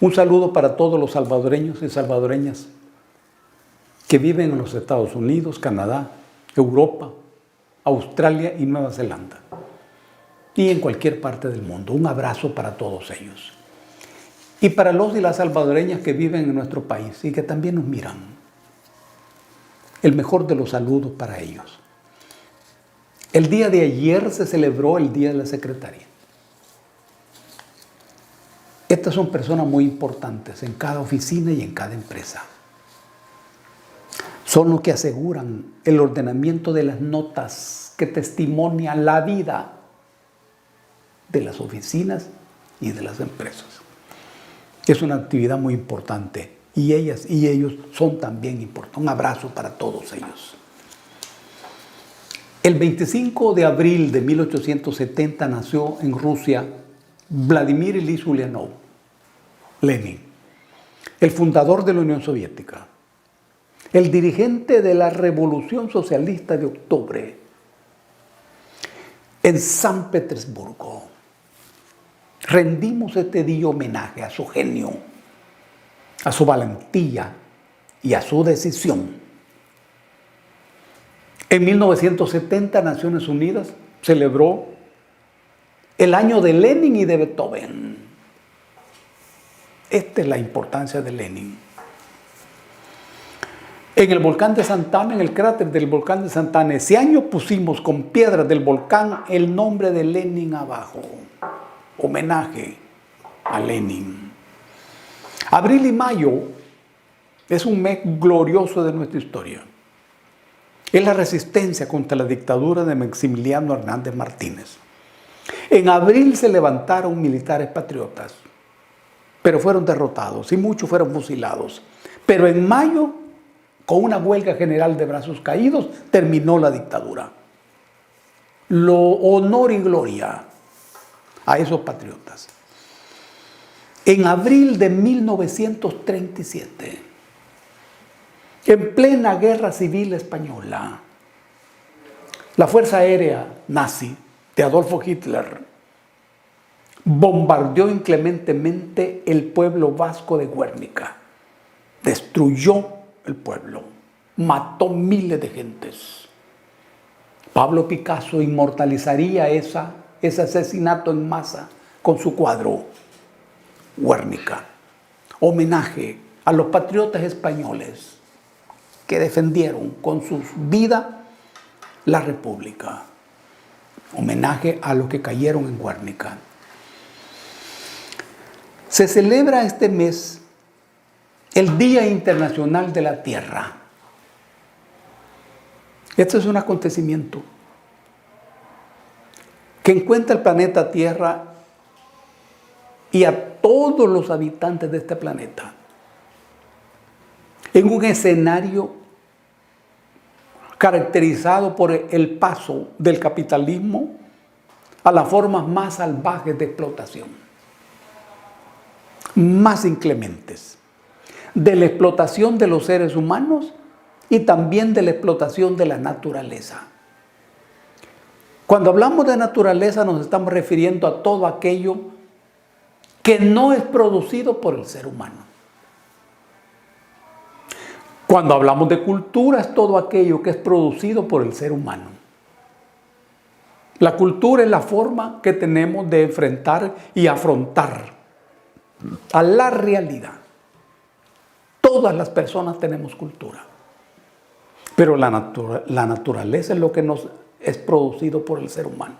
Un saludo para todos los salvadoreños y salvadoreñas que viven en los Estados Unidos, Canadá, Europa, Australia y Nueva Zelanda. Y en cualquier parte del mundo. Un abrazo para todos ellos. Y para los y las salvadoreñas que viven en nuestro país y que también nos miran. El mejor de los saludos para ellos. El día de ayer se celebró el Día de la Secretaria. Estas son personas muy importantes en cada oficina y en cada empresa. Son los que aseguran el ordenamiento de las notas que testimonian la vida de las oficinas y de las empresas. Es una actividad muy importante y ellas y ellos son también importantes. Un abrazo para todos ellos. El 25 de abril de 1870 nació en Rusia Vladimir Ilich Ulyanov, Lenin, el fundador de la Unión Soviética, el dirigente de la Revolución Socialista de Octubre en San Petersburgo. Rendimos este día homenaje a su genio, a su valentía y a su decisión. En 1970, Naciones Unidas celebró el año de Lenin y de Beethoven. Esta es la importancia de Lenin. En el volcán de Santana, en el cráter del volcán de Santana, ese año pusimos con piedras del volcán el nombre de Lenin abajo. Homenaje a Lenin. Abril y mayo es un mes glorioso de nuestra historia. Es la resistencia contra la dictadura de Maximiliano Hernández Martínez. En abril se levantaron militares patriotas, pero fueron derrotados y muchos fueron fusilados. Pero en mayo, con una huelga general de brazos caídos, terminó la dictadura. Honor y gloria a esos patriotas. En abril de 1937, en plena guerra civil española, la Fuerza Aérea nazi de Adolfo Hitler bombardeó inclementemente el pueblo vasco de Guernica. Destruyó el pueblo, mató miles de gentes. Pablo Picasso inmortalizaría ese asesinato en masa con su cuadro Guernica. Homenaje a los patriotas españoles que defendieron con sus vidas la República. Homenaje a los que cayeron en Guernica. Se celebra este mes el Día Internacional de la Tierra. Este es un acontecimiento que encuentra el planeta Tierra y a todos los habitantes de este planeta en un escenario caracterizado por el paso del capitalismo a las formas más salvajes de explotación, más inclementes, de la explotación de los seres humanos y también de la explotación de la naturaleza. Cuando hablamos de naturaleza nos estamos refiriendo a todo aquello que no es producido por el ser humano. Cuando hablamos de cultura es todo aquello que es producido por el ser humano. La cultura es la forma que tenemos de enfrentar y afrontar a la realidad. Todas las personas tenemos cultura, pero la naturaleza es lo que es producido por el ser humano.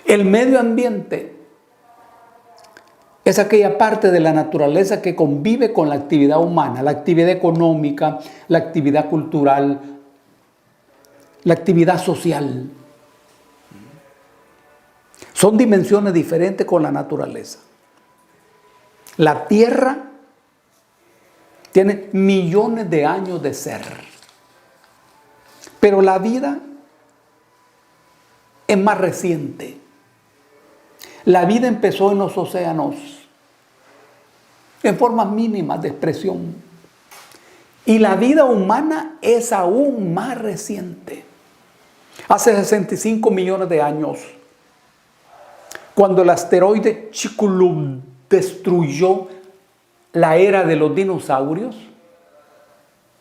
El medio ambiente es aquella parte de la naturaleza que convive con la actividad humana, la actividad económica, la actividad cultural, la actividad social. Son dimensiones diferentes con la naturaleza. La Tierra tiene millones de años de ser, pero la vida es más reciente. La vida empezó en los océanos, en formas mínimas de expresión. Y la vida humana es aún más reciente. Hace 65 millones de años, cuando el asteroide Chicxulub destruyó la era de los dinosaurios,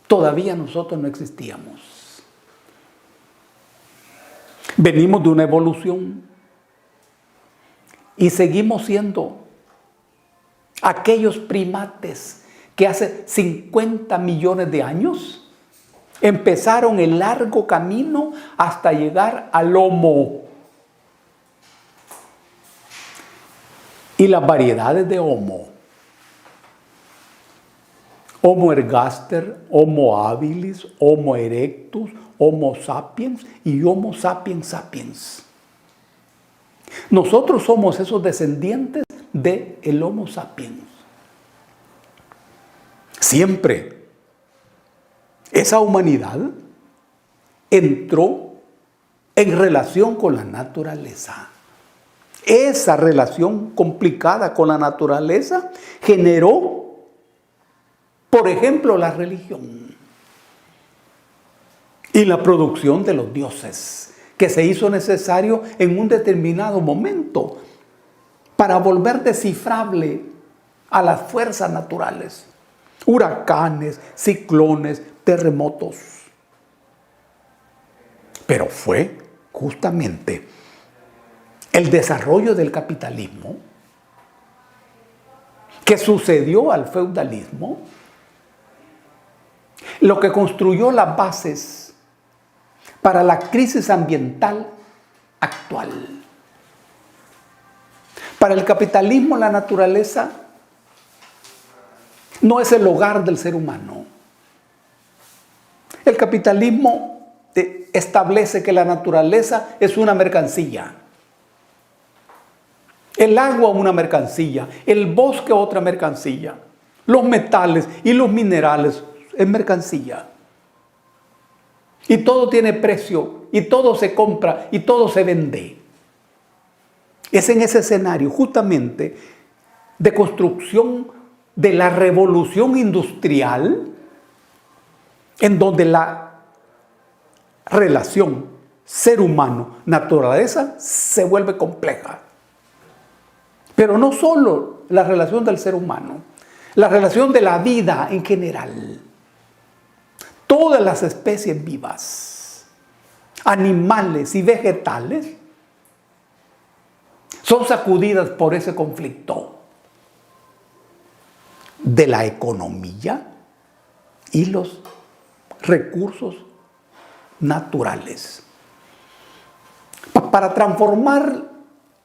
todavía nosotros no existíamos. Venimos de una evolución y seguimos siendo aquellos primates que hace 50 millones de años empezaron el largo camino hasta llegar al Homo. Y las variedades de Homo: Homo ergaster, Homo habilis, Homo erectus, Homo sapiens y Homo sapiens sapiens. Nosotros somos esos descendientes del Homo sapiens. Siempre esa humanidad entró en relación con la naturaleza. Esa relación complicada con la naturaleza generó, por ejemplo, la religión y la producción de los dioses, que se hizo necesario en un determinado momento para volver descifrable a las fuerzas naturales, huracanes, ciclones, terremotos. Pero fue justamente el desarrollo del capitalismo que sucedió al feudalismo lo que construyó las bases para la crisis ambiental actual. Para el capitalismo, la naturaleza no es el hogar del ser humano. El capitalismo establece que la naturaleza es una mercancía. El agua una mercancía, el bosque otra mercancía, los metales y los minerales es mercancía. Y todo tiene precio, y todo se compra, y todo se vende. Es en ese escenario justamente de construcción de la revolución industrial en donde la relación ser humano-naturaleza se vuelve compleja. Pero no solo la relación del ser humano, la relación de la vida en general. Todas las especies vivas, animales y vegetales, son sacudidas por ese conflicto de la economía y los recursos naturales. Para transformar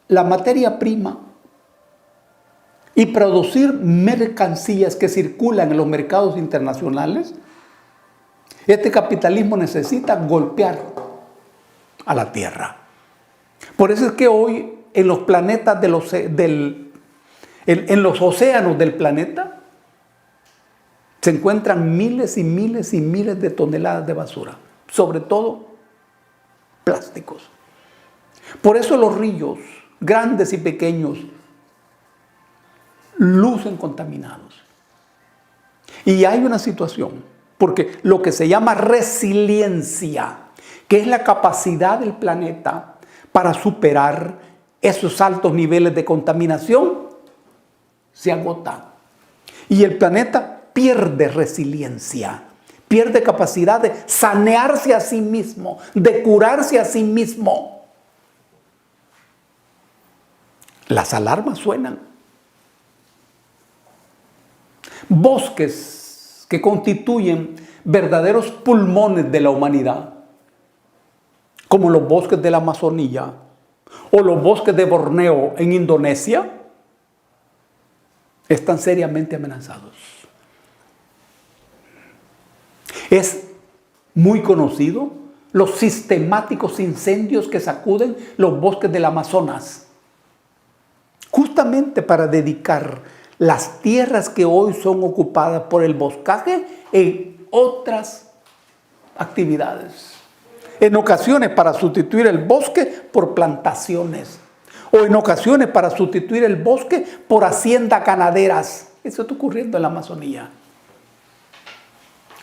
la materia prima y producir mercancías que circulan en los mercados internacionales, este capitalismo necesita golpear a la Tierra. Por eso es que hoy en los planetas en los océanos del planeta se encuentran miles y miles y miles de toneladas de basura, sobre todo plásticos. Por eso los ríos, grandes y pequeños, lucen contaminados. Y hay una situación, porque lo que se llama resiliencia, que es la capacidad del planeta para superar esos altos niveles de contaminación, se agota. Y el planeta pierde resiliencia, pierde capacidad de sanearse a sí mismo, de curarse a sí mismo. Las alarmas suenan. Bosques que constituyen verdaderos pulmones de la humanidad, como los bosques de la Amazonía o los bosques de Borneo en Indonesia, están seriamente amenazados. Es muy conocido los sistemáticos incendios que sacuden los bosques del Amazonas, justamente para dedicar las tierras que hoy son ocupadas por el boscaje en otras actividades. En ocasiones para sustituir el bosque por plantaciones, o en ocasiones para sustituir el bosque por haciendas ganaderas. Eso está ocurriendo en la Amazonía.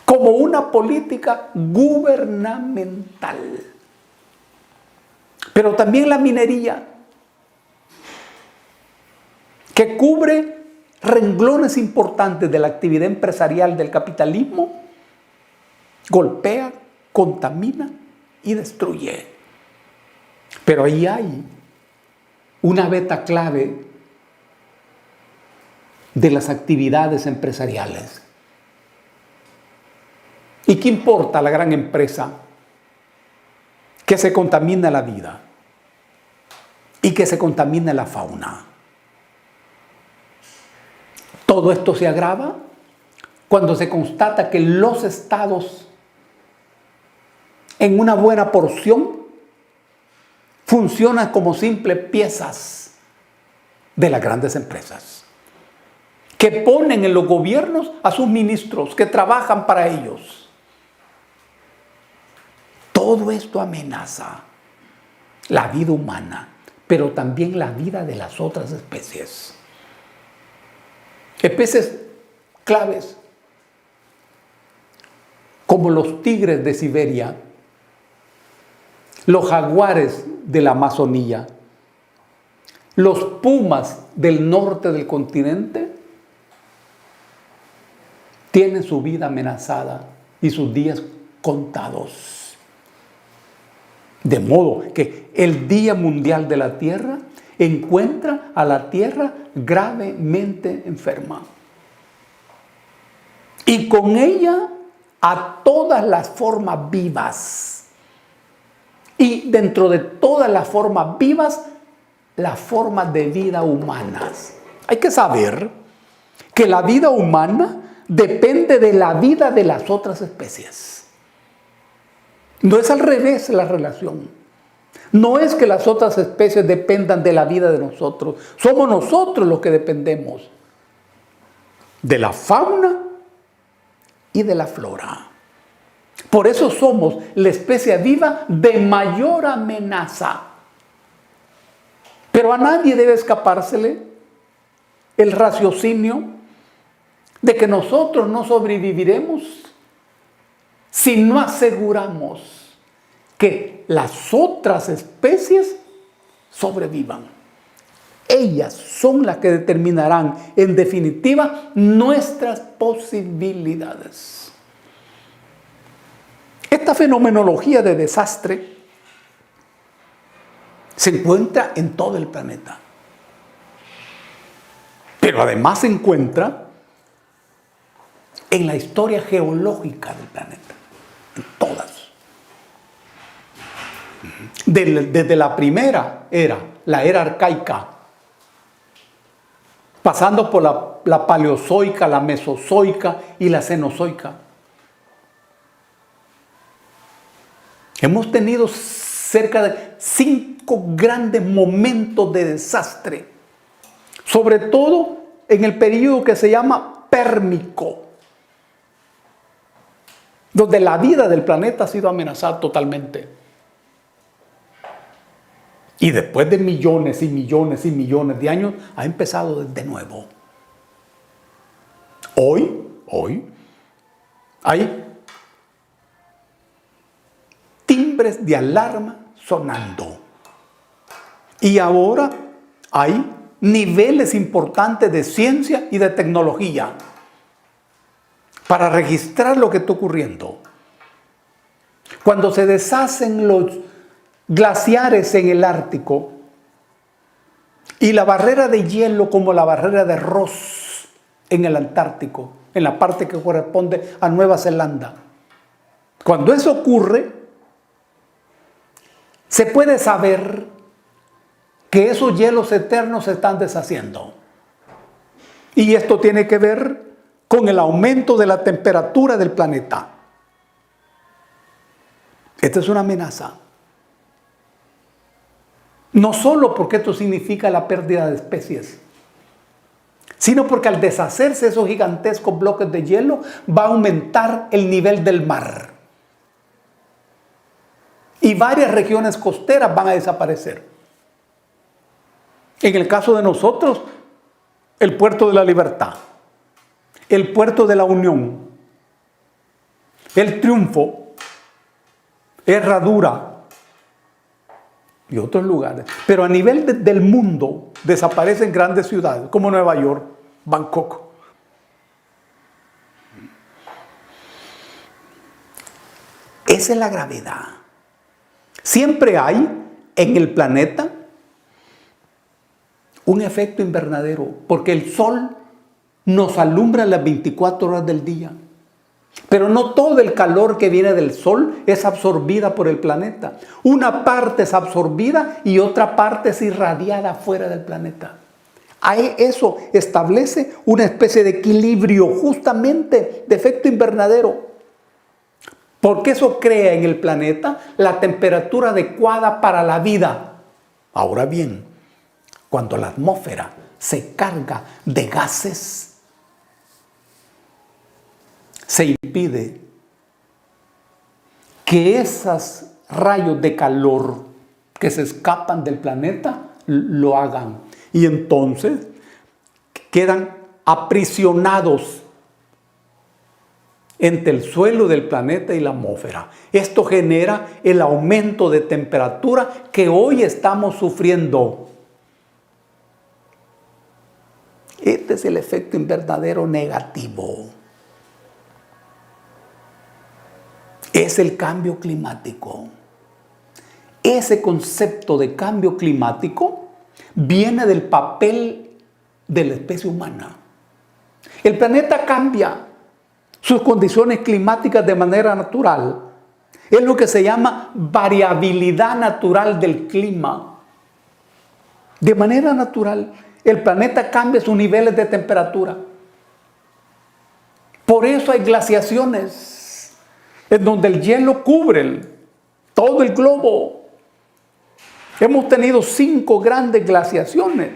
Como una política gubernamental. Pero también la minería, que cubre renglones importantes de la actividad empresarial del capitalismo, golpea, contamina y destruye. Pero ahí hay una beta clave de las actividades empresariales. ¿Y qué importa a la gran empresa que se contamina la vida y que se contamina la fauna? Todo esto se agrava cuando se constata que los estados, en una buena porción, funcionan como simples piezas de las grandes empresas, que ponen en los gobiernos a sus ministros, que trabajan para ellos. Todo esto amenaza la vida humana, pero también la vida de las otras especies. Especies claves, como los tigres de Siberia, los jaguares de la Amazonía, los pumas del norte del continente, tienen su vida amenazada y sus días contados. De modo que el Día Mundial de la Tierra encuentra a la Tierra gravemente enferma. Y con ella a todas las formas vivas. Y dentro de todas las formas vivas, las formas de vida humanas. Hay que saber que la vida humana depende de la vida de las otras especies. No es al revés la relación. No es que las otras especies dependan de la vida de nosotros. Somos nosotros los que dependemos de la fauna y de la flora. Por eso somos la especie viva de mayor amenaza. Pero a nadie debe escapársele el raciocinio de que nosotros no sobreviviremos si no aseguramos que las otras especies sobrevivan. Ellas son las que determinarán, en definitiva, nuestras posibilidades. Esta fenomenología de desastre se encuentra en todo el planeta. Pero además se encuentra en la historia geológica del planeta. En todas. Desde la primera era, la era arcaica, pasando por la paleozoica, la mesozoica y la cenozoica. Hemos tenido cerca de 5 grandes momentos de desastre, sobre todo en el periodo que se llama Pérmico, donde la vida del planeta ha sido amenazada totalmente. Y después de millones y millones y millones de años, ha empezado de nuevo. Hoy, hay timbres de alarma sonando. Y ahora hay niveles importantes de ciencia y de tecnología para registrar lo que está ocurriendo. Cuando se deshacen los glaciares en el Ártico y la barrera de hielo como la barrera de Ross en el Antártico, en la parte que corresponde a Nueva Zelanda. Cuando eso ocurre, se puede saber que esos hielos eternos se están deshaciendo. Y esto tiene que ver con el aumento de la temperatura del planeta. Esta es una amenaza. No solo porque esto significa la pérdida de especies, sino porque al deshacerse esos gigantescos bloques de hielo va a aumentar el nivel del mar. Y varias regiones costeras van a desaparecer. En el caso de nosotros, el puerto de la Libertad, el puerto de la Unión, el Triunfo, Herradura y otros lugares. Pero a nivel del mundo desaparecen grandes ciudades como Nueva York, Bangkok. Esa es la gravedad. Siempre hay en el planeta un efecto invernadero, porque el sol nos alumbra las 24 horas del día. Pero no todo el calor que viene del sol es absorbida por el planeta. Una parte es absorbida y otra parte es irradiada fuera del planeta. Eso establece una especie de equilibrio, justamente de efecto invernadero. Porque eso crea en el planeta la temperatura adecuada para la vida. Ahora bien, cuando la atmósfera se carga de gases, se impide que esos rayos de calor que se escapan del planeta lo hagan. Y entonces quedan aprisionados entre el suelo del planeta y la atmósfera. Esto genera el aumento de temperatura que hoy estamos sufriendo. Este es el efecto invernadero negativo. Es el cambio climático. Ese concepto de cambio climático viene del papel de la especie humana. El planeta cambia sus condiciones climáticas de manera natural. Es lo que se llama variabilidad natural del clima. De manera natural, el planeta cambia sus niveles de temperatura. Por eso hay glaciaciones, en donde el hielo cubre todo el globo. Hemos tenido 5 grandes glaciaciones.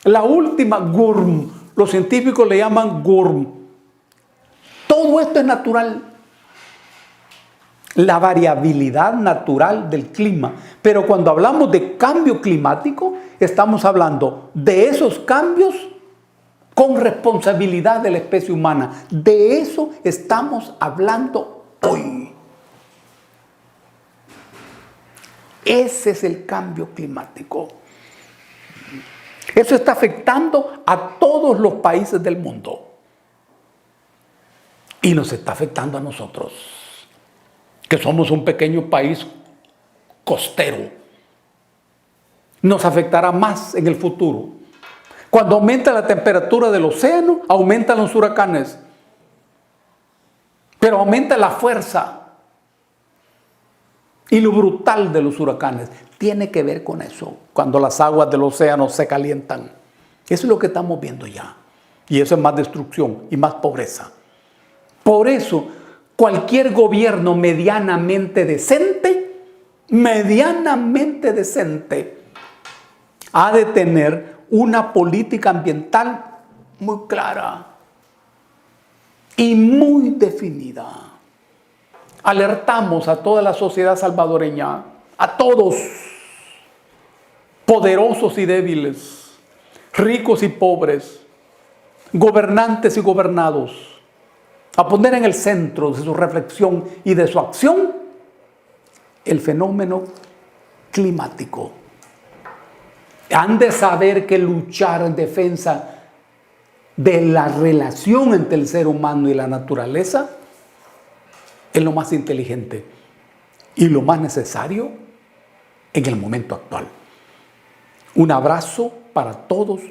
La última, Gurm, los científicos le llaman Gurm. Todo esto es natural. La variabilidad natural del clima. Pero cuando hablamos de cambio climático, estamos hablando de esos cambios con responsabilidad de la especie humana. De eso estamos hablando hoy. Ese es el cambio climático. Eso está afectando a todos los países del mundo. Y nos está afectando a nosotros, que somos un pequeño país costero. Nos afectará más en el futuro. Cuando aumenta la temperatura del océano, aumentan los huracanes. Pero aumenta la fuerza y lo brutal de los huracanes. Tiene que ver con eso, cuando las aguas del océano se calientan. Eso es lo que estamos viendo ya. Y eso es más destrucción y más pobreza. Por eso, cualquier gobierno medianamente decente, ha de tener una política ambiental muy clara y muy definida. Alertamos a toda la sociedad salvadoreña, a todos, poderosos y débiles, ricos y pobres, gobernantes y gobernados, a poner en el centro de su reflexión y de su acción el fenómeno climático. Han de saber que luchar en defensa de la relación entre el ser humano y la naturaleza es lo más inteligente y lo más necesario en el momento actual. Un abrazo para todos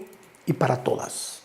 y para todas.